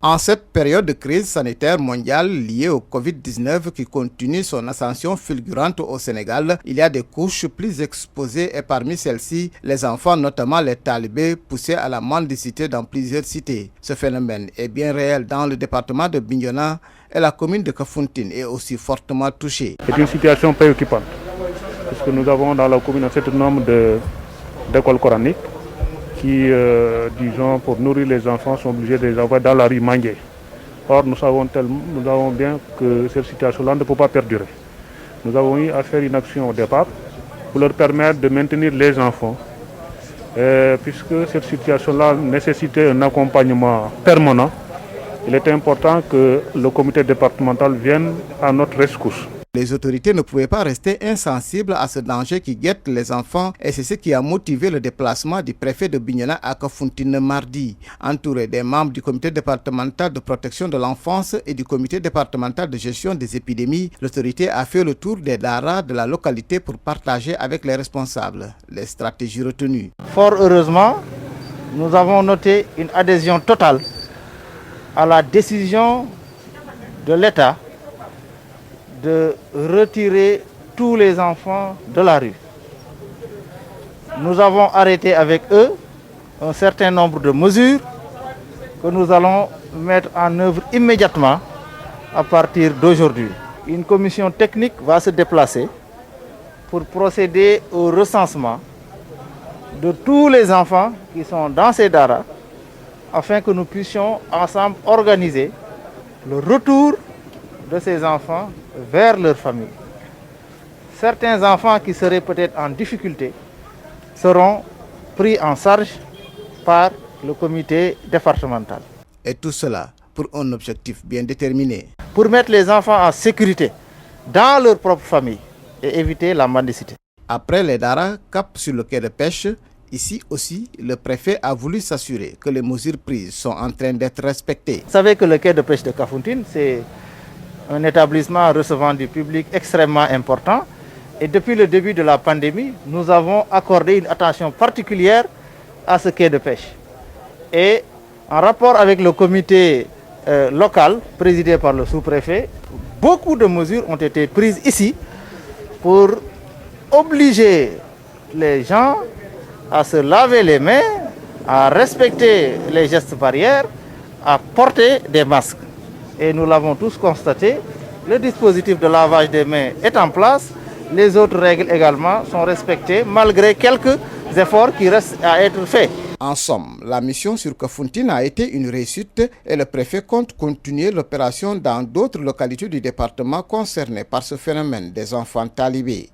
En cette période de crise sanitaire mondiale liée au Covid-19 qui continue son ascension fulgurante au Sénégal, il y a des couches plus exposées et parmi celles-ci, les enfants, notamment les talibés, poussés à la mendicité dans plusieurs cités. Ce phénomène est bien réel dans le département de Bignona et la commune de Kafountine est aussi fortement touchée. C'est une situation préoccupante parce que nous avons dans la commune un certain nombre d'écoles coraniques qui, disons, pour nourrir les enfants, sont obligés de les envoyer dans la rue Mangué. Or, nous savons bien que cette situation-là ne peut pas perdurer. Nous avons eu à faire une action au départ pour leur permettre de maintenir les enfants, puisque cette situation-là nécessitait un accompagnement permanent. Il est important que le comité départemental vienne à notre rescousse. Les autorités ne pouvaient pas rester insensibles à ce danger qui guette les enfants et c'est ce qui a motivé le déplacement du préfet de Bignona à Kafountine mardi. Entouré des membres du comité départemental de protection de l'enfance et du comité départemental de gestion des épidémies, l'autorité a fait le tour des daras de la localité pour partager avec les responsables les stratégies retenues. Fort heureusement, nous avons noté une adhésion totale à la décision de l'État de retirer tous les enfants de la rue. Nous avons arrêté avec eux un certain nombre de mesures que nous allons mettre en œuvre immédiatement à partir d'aujourd'hui. Une commission technique va se déplacer pour procéder au recensement de tous les enfants qui sont dans ces daras afin que nous puissions ensemble organiser le retour de ces enfants vers leur famille. Certains enfants qui seraient peut-être en difficulté seront pris en charge par le comité départemental. Et tout cela pour un objectif bien déterminé. Pour mettre les enfants en sécurité dans leur propre famille et éviter la mendicité. Après les daras, cap sur le quai de pêche. Ici aussi, le préfet a voulu s'assurer que les mesures prises sont en train d'être respectées. Vous savez que le quai de pêche de Kafountine, c'est un établissement recevant du public extrêmement important. Et depuis le début de la pandémie, nous avons accordé une attention particulière à ce quai de pêche. Et en rapport avec le comité local, présidé par le sous-préfet, beaucoup de mesures ont été prises ici pour obliger les gens à se laver les mains, à respecter les gestes barrières, à porter des masques. Et nous l'avons tous constaté, le dispositif de lavage des mains est en place, les autres règles également sont respectées malgré quelques efforts qui restent à être faits. En somme, la mission sur Kafountine a été une réussite et le préfet compte continuer l'opération dans d'autres localités du département concernées par ce phénomène des enfants talibés.